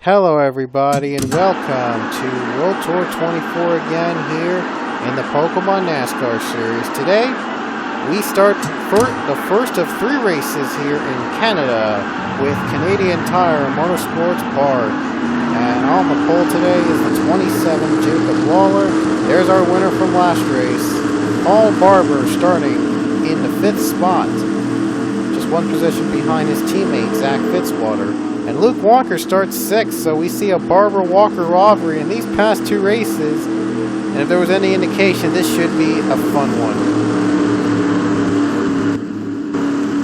Hello everybody and welcome to World Tour 24 again here in the Pokemon NASCAR series. Today we start the first of 3 races here in Canada with Canadian Tire Motorsports Park. And on the pole today is the 27 Jacob Waller. There's our winner from last race. Paul Barber starting in the 5th spot. Just 1 position behind his teammate Zach Fitzwater. And Luke Walker starts 6th, so we see a Barber-Walker rivalry in these past 2 races. And if there was any indication, this should be a fun one.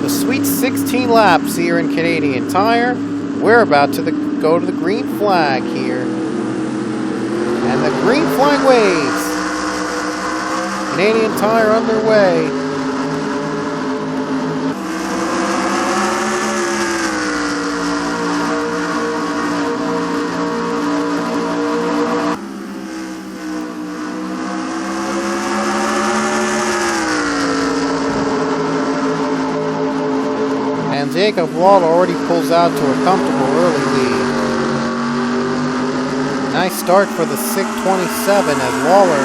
The sweet 16 laps here in Canadian Tire. We're about to go to the green flag here. And the green flag waves. Canadian Tire underway. Jacob Waller already pulls out to a comfortable early lead. Nice start for the 627 as Waller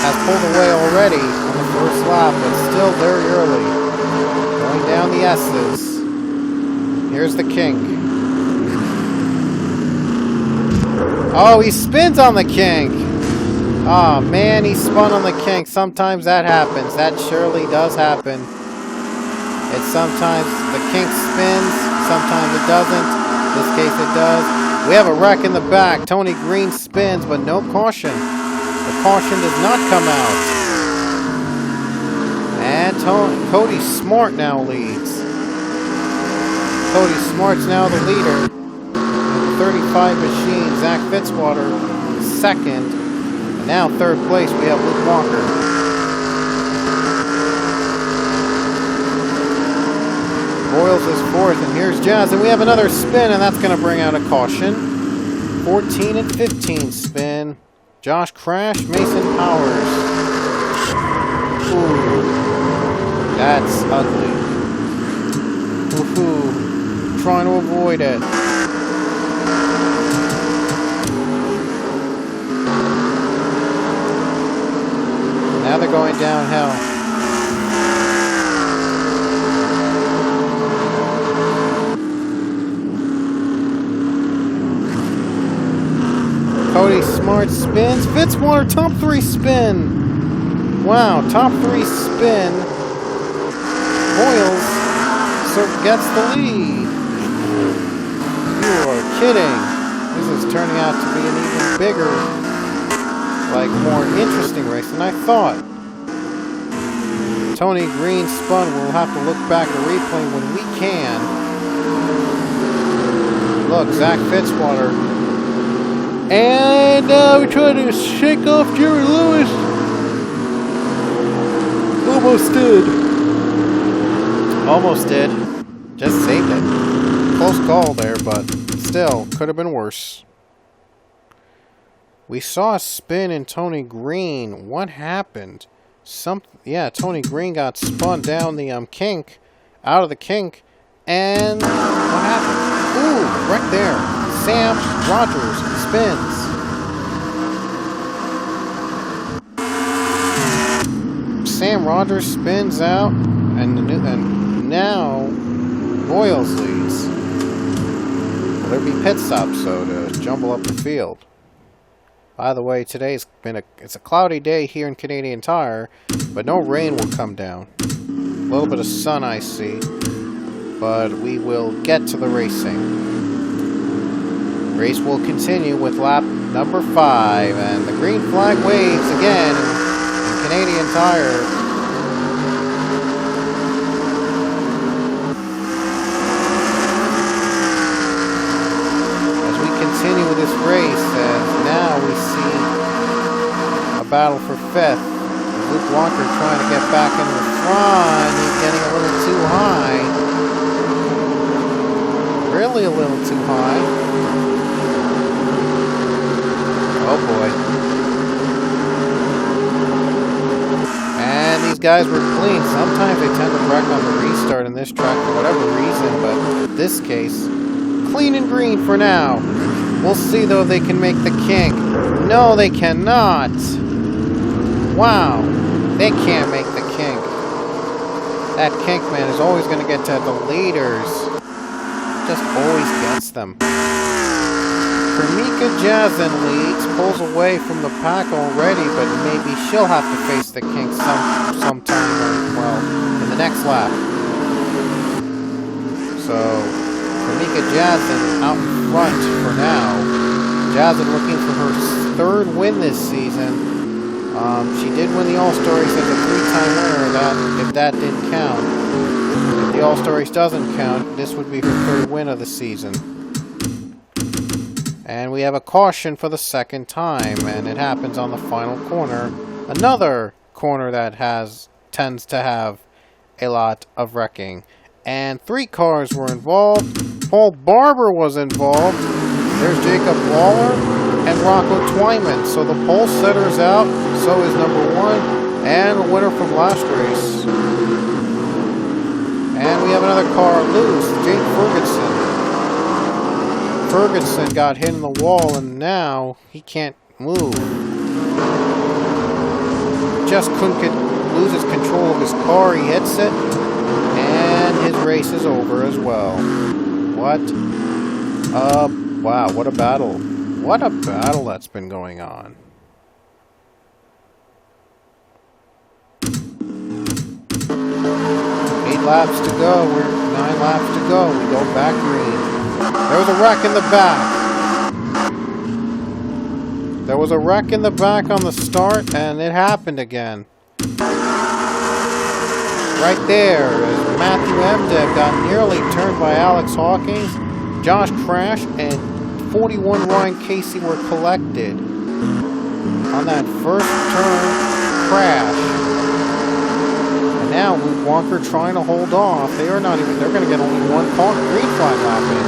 has pulled away already on the first lap, but still very early. Going down the S's. Here's the kink. Oh, he spins on the kink. Oh man, he spun on the kink. Sometimes that happens. That surely does happen. It's sometimes the kink spins, sometimes it doesn't. In this case it does. We have a wreck in the back. Tony Green spins, but no caution. The caution does not come out. And Cody Smart now leads. Cody Smart's now the leader. 35 machine, Zach Fitzwater second. And now 3rd place we have Luke Walker. Boyles is 4th, and here's Jazz, and we have another spin, and that's going to bring out a caution. 14 and 15 spin. Josh Crash, Mason Powers. Ooh, that's ugly. Woohoo, trying to avoid it. Now they're going downhill. Cody Smart spins. Fitzwater top 3 spin. Wow, top 3 spin. Boyles gets the lead. You are kidding. This is turning out to be an even bigger, more interesting race than I thought. Tony Green spun. We'll have to look back at the replay when we can. Look, Zach Fitzwater. And now we're trying to shake off Jerry Lewis. Almost did. Almost did. Just saved it. Close call there, but still, could have been worse. We saw a spin in Tony Green. What happened? Yeah, Tony Green got spun down the kink, out of the kink, and what happened? Ooh, right there. Sam Rogers spins. Sam Rogers spins out, and now Boyles leads. Will there be pit stops, though, to jumble up the field? By the way, today's it's a cloudy day here in Canadian Tire, but no rain will come down. A little bit of sun I see, but we will get to the racing. Race will continue with lap number 5, and the green flag waves again in Canadian Tire. As we continue with this race, now we see a battle for 5th. Luke Walker trying to get back in the front. He's getting a little too high. Really a little too high. Oh boy. And these guys were clean. Sometimes they tend to wreck on the restart in this track for whatever reason, but in this case, clean and green for now. We'll see, though, if they can make the kink. No, they cannot. Wow. They can't make the kink. That kink, man, is always going to get to the leaders. Just always gets them. Kamika Jazin leads, pulls away from the pack already, but maybe she'll have to face the kink sometime, well, in the next lap. So, Kamika Jazin out in front for now. Jazin looking for her third win this season. She did win the All-Star Race as a 3-time winner, if that didn't count. If the All-Star Race doesn't count, this would be her third win of the season. And we have a caution for the second time, and it happens on the final corner. Another corner that tends to have a lot of wrecking. And 3 cars were involved. Paul Barber was involved. There's Jacob Waller and Rocco Twyman. So the pole setter's out. So is number 1 and the winner from last race. And we have another car loose. Jake Ferguson. Ferguson got hit in the wall and now he can't move. Just loses control of his car. He hits it. And his race is over as well. What? Wow, what a battle. What a battle that's been going on. Laps to go. We're 9 laps to go. We go back green. There was a wreck in the back. There was a wreck in the back on the start, and it happened again. Right there, as Matthew Emdev got nearly turned by Alex Hawkins, Josh Crash and 41 Ryan Casey were collected on that first turn crash. Now, Luke Walker trying to hold off. They're going to get only 1 green flag lap in.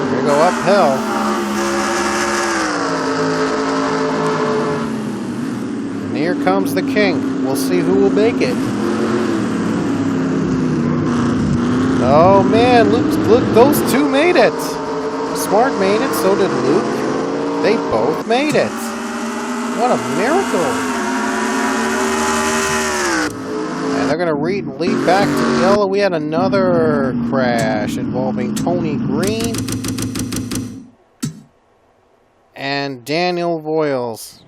Here we go uphill. And here comes the king. We'll see who will make it. Oh man, look, those 2 made it. Smart made it, so did Luke. They both made it. What a miracle! And they're going to lead back to the yellow. We had another crash involving Tony Green and Daniel Voiles.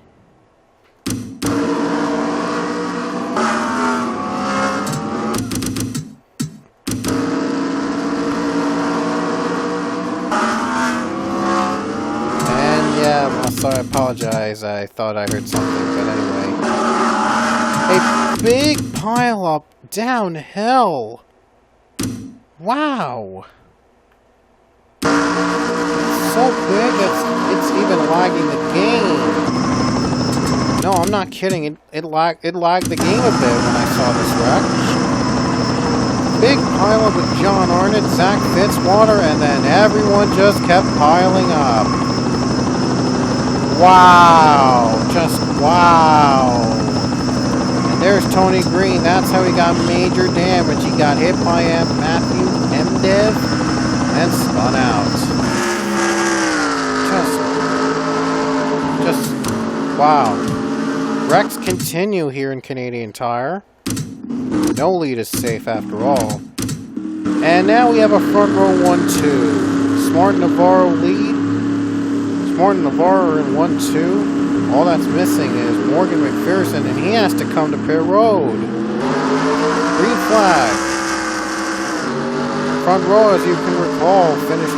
Sorry, I apologize. I thought I heard something, but anyway. A big pileup downhill. Wow. So big it's even lagging the game. No, I'm not kidding. It lagged the game a bit when I saw this wreck. Big pileup with John Arnott, Zach Fitzwater, and then everyone just kept piling up. Wow, just wow. And there's Tony Green. That's how he got major damage. He got hit by Matthew Emdev and spun out. Just wow. Wrecks continue here in Canadian Tire. No lead is safe after all. And now we have a front row 1-2. Smart Navarro lead. Morgan Navarro in 1-2. All that's missing is Morgan McPherson, and he has to come to pit road. Green flag. Front row, as you can recall, finished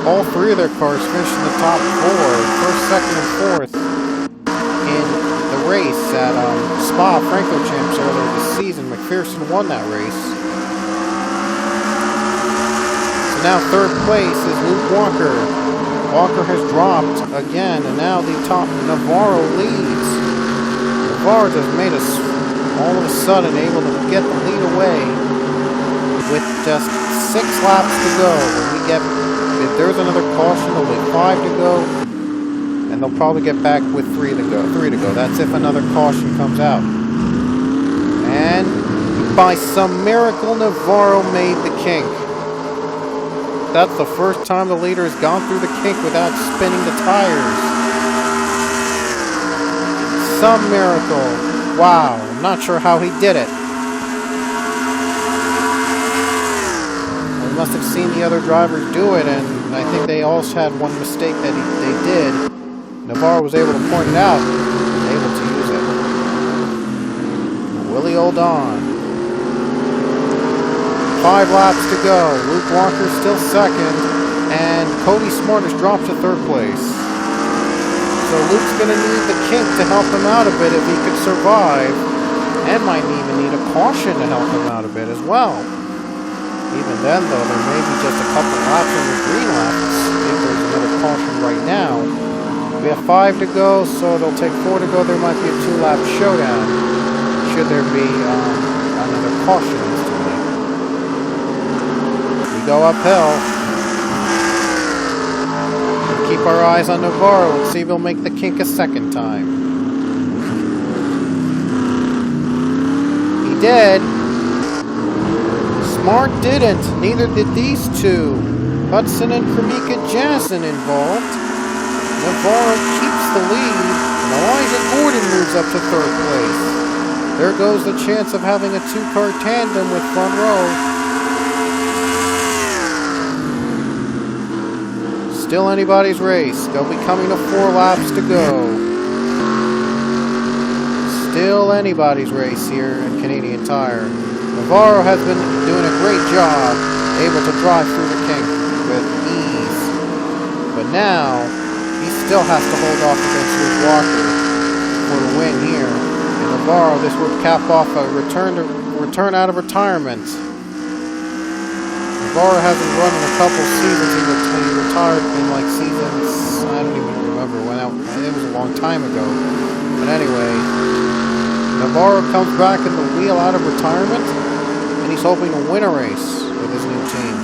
all 3 of their cars finished in the top 4, first, second, and fourth in the race at Spa Francorchamps earlier this season. McPherson won that race. So now third place is Luke Walker. Walker has dropped again, and now the top Navarro leads. Navarro just made us all of a sudden able to get the lead away with just 6 laps to go. If there's another caution, there'll be 5 to go, and they'll probably get back with 3 to go. That's if another caution comes out. And by some miracle, Navarro made the kink. That's the first time the leader has gone through the kink without spinning the tires. Some miracle. Wow, I'm not sure how he did it. He must have seen the other drivers do it, and I think they also had one mistake that they did. Navarro was able to point it out, able to use it. Will he hold on? 5 laps to go. Luke Walker still second, and Cody Smart has dropped to 3rd place. So Luke's going to need the kink to help him out a bit if he could survive, and might even need a caution to help him out a bit as well. Even then, though, there may be just a couple laps in the green laps if there's another caution right now. We have 5 to go, so it'll take 4 to go. There might be a 2-lap showdown should there be another caution instantly. We go uphill. We'll keep our eyes on Navarro and see if he'll make the kink a second time. He did. Smart didn't. Neither did these two. Hudson and Kremika Jansen involved. Navarro keeps the lead, and Elijah Gordon moves up to 3rd place. There goes the chance of having a 2-car tandem with front row. Still anybody's race. They'll be coming to 4 laps to go. Still anybody's race here in Canadian Tire. Navarro has been doing a great job, able to drive through the kink with ease. But now, he still has to hold off against Luke Walker for the win here. And Navarro, this would cap off a return out of retirement. Navarro hasn't run in a couple seasons. He retired in like seasons, I don't even remember when. It was a long time ago. But anyway, Navarro comes back in the wheel out of retirement, and he's hoping to win a race with his new team.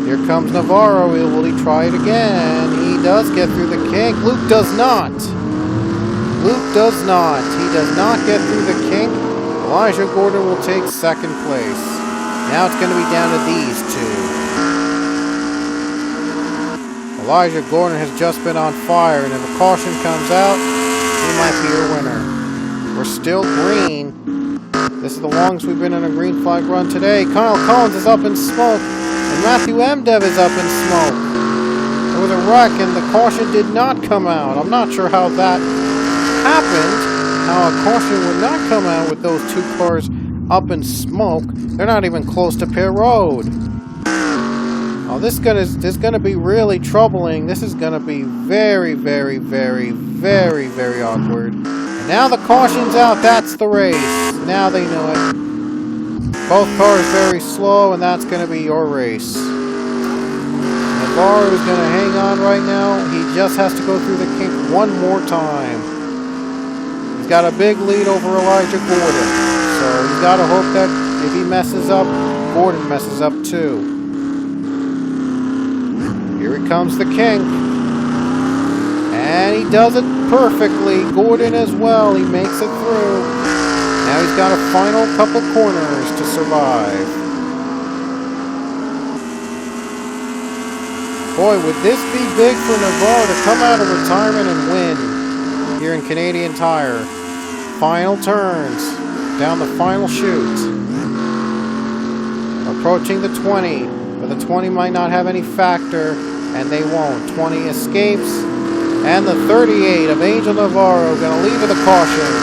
Here comes Navarro. Will he try it again? He does get through the kink. Luke does not. Luke does not. He does not get through the kink. Elijah Gordon will take 2nd place. Now it's going to be down to these two. Elijah Gordon has just been on fire, and if a caution comes out, he might be your winner. We're still green. This is the longest we've been in a green flag run today. Kyle Collins is up in smoke, and Matthew Emdev is up in smoke. There was a wreck, and the caution did not come out. I'm not sure how that happened, how a caution would not come out with those 2 cars up in smoke. They're not even close to pit road. Oh, this is gonna be really troubling. This is gonna be very, very, very, very, very awkward. And now the caution's out. That's the race. Now they know it. Both cars very slow, and that's gonna be your race. Navarro is gonna hang on right now. He just has to go through the kink one more time. He's got a big lead over Elijah Gordon. So he's got to hope that if he messes up, Gordon messes up too. Here it comes the kink. And he does it perfectly. Gordon as well. He makes it through. Now he's got a final couple corners to survive. Boy, would this be big for Navarro to come out of retirement and win here in Canadian Tire. Final turns down the final chute. Approaching the 20, but the 20 might not have any factor, and they won't. 20 escapes, and the 38 of Angel Navarro going to leave with a caution.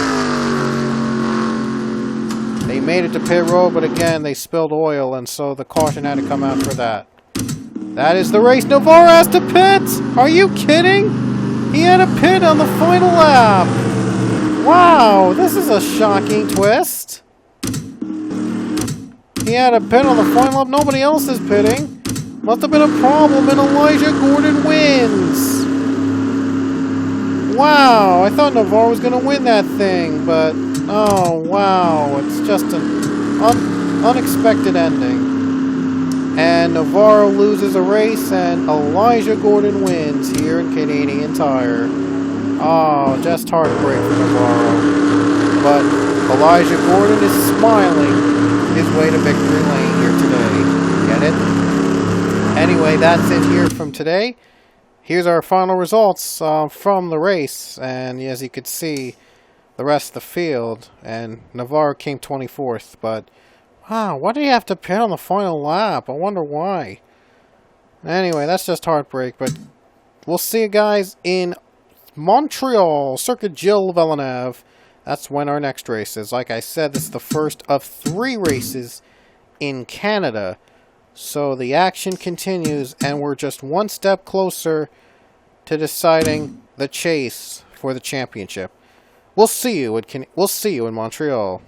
They made it to pit road, but again, they spilled oil, and so the caution had to come out for that. That is the race. Navarro has to pit! Are you kidding? He had a pit on the final lap. Wow, this is a shocking twist. He had a pit on the final lap. Nobody else is pitting. Must have been a problem, and Elijah Gordon wins. Wow, I thought Navarro was going to win that thing, but oh wow, it's just an unexpected ending. And Navarro loses a race, and Elijah Gordon wins here in Canadian Tire. Oh, just heartbreak for Navarro. But Elijah Gordon is smiling his way to victory lane here today. Get it? Anyway, that's it here from today. Here's our final results from the race. And as you could see, the rest of the field. And Navarro came 24th, but wow, why did he have to pit on the final lap? I wonder why. Anyway, that's just heartbreak, but we'll see you guys in Montreal, Circuit Gilles Villeneuve. That's when our next race is. Like I said, this is the first of 3 races in Canada. So the action continues, and we're just one step closer to deciding the chase for the championship. We'll see you in Montreal.